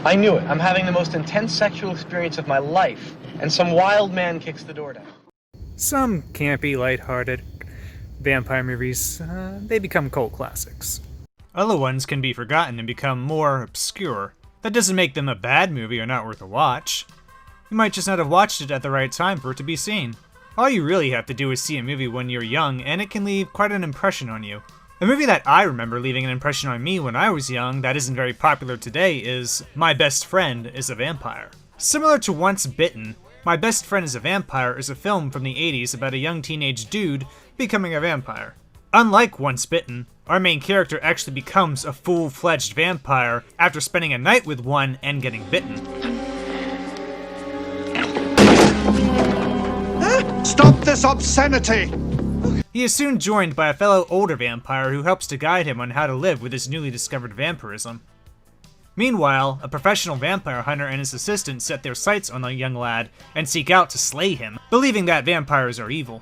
I knew it. I'm having the most intense sexual experience of my life, and some wild man kicks the door down. Some campy, lighthearted vampire movies, they become cult classics. Other ones can be forgotten and become more obscure. That doesn't make them a bad movie or not worth a watch. You might just not have watched it at the right time for it to be seen. All you really have to do is see a movie when you're young, and it can leave quite an impression on you. A movie that I remember leaving an impression on me when I was young that isn't very popular today is My Best Friend is a Vampire. Similar to Once Bitten, My Best Friend is a Vampire is a film from the 80s about a young teenage dude becoming a vampire. Unlike Once Bitten, our main character actually becomes a full-fledged vampire after spending a night with one and getting bitten. Stop this obscenity! He is soon joined by a fellow older vampire who helps to guide him on how to live with his newly discovered vampirism. Meanwhile, a professional vampire hunter and his assistant set their sights on the young lad and seek out to slay him, believing that vampires are evil.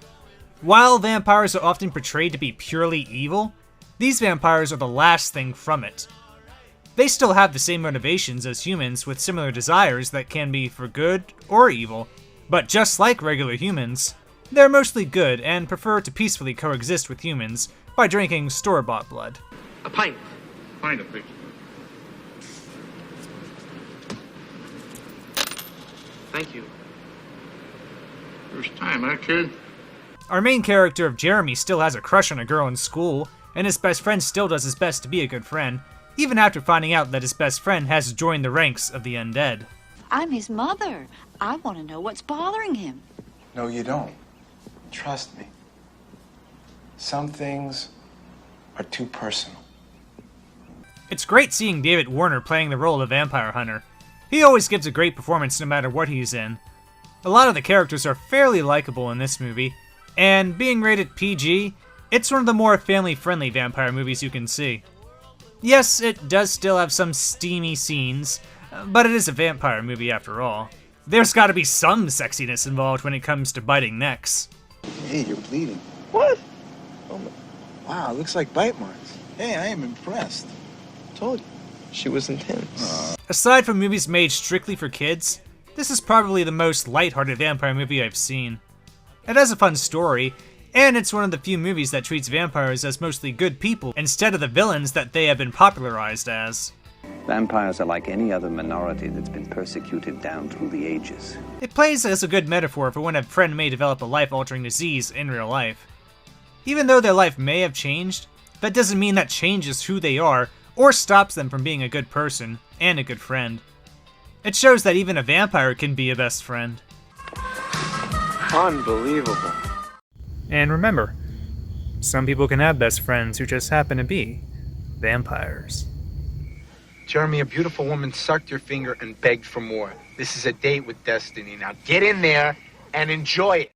While vampires are often portrayed to be purely evil, these vampires are the last thing from it. They still have the same motivations as humans with similar desires that can be for good or evil, but just like regular humans, they're mostly good and prefer to peacefully coexist with humans by drinking store-bought blood. A pint. Find it, please. Thank you. First time, huh, kid? Our main character of Jeremy still has a crush on a girl in school, and his best friend still does his best to be a good friend, even after finding out that his best friend has joined the ranks of the undead. I'm his mother. I want to know what's bothering him. No, you don't. Trust me. Some things are too personal. It's great seeing David Warner playing the role of Vampire Hunter. He always gives a great performance no matter what he's in. A lot of the characters are fairly likable in this movie, and being rated PG, it's one of the more family-friendly vampire movies you can see. Yes, it does still have some steamy scenes, but it is a vampire movie after all. There's gotta be some sexiness involved when it comes to biting necks. Hey, you're bleeding. What? Oh my. Wow, looks like bite marks. Hey, I am impressed. Told you. She was intense. Aside from movies made strictly for kids, this is probably the most lighthearted vampire movie I've seen. It has a fun story, and it's one of the few movies that treats vampires as mostly good people instead of the villains that they have been popularized as. Vampires are like any other minority that's been persecuted down through the ages. It plays as a good metaphor for when a friend may develop a life-altering disease in real life. Even though their life may have changed, that doesn't mean that changes who they are or stops them from being a good person and a good friend. It shows that even a vampire can be a best friend. Unbelievable. And remember, some people can have best friends who just happen to be vampires. Jeremy, a beautiful woman sucked your finger and begged for more. This is a date with destiny. Now get in there and enjoy it.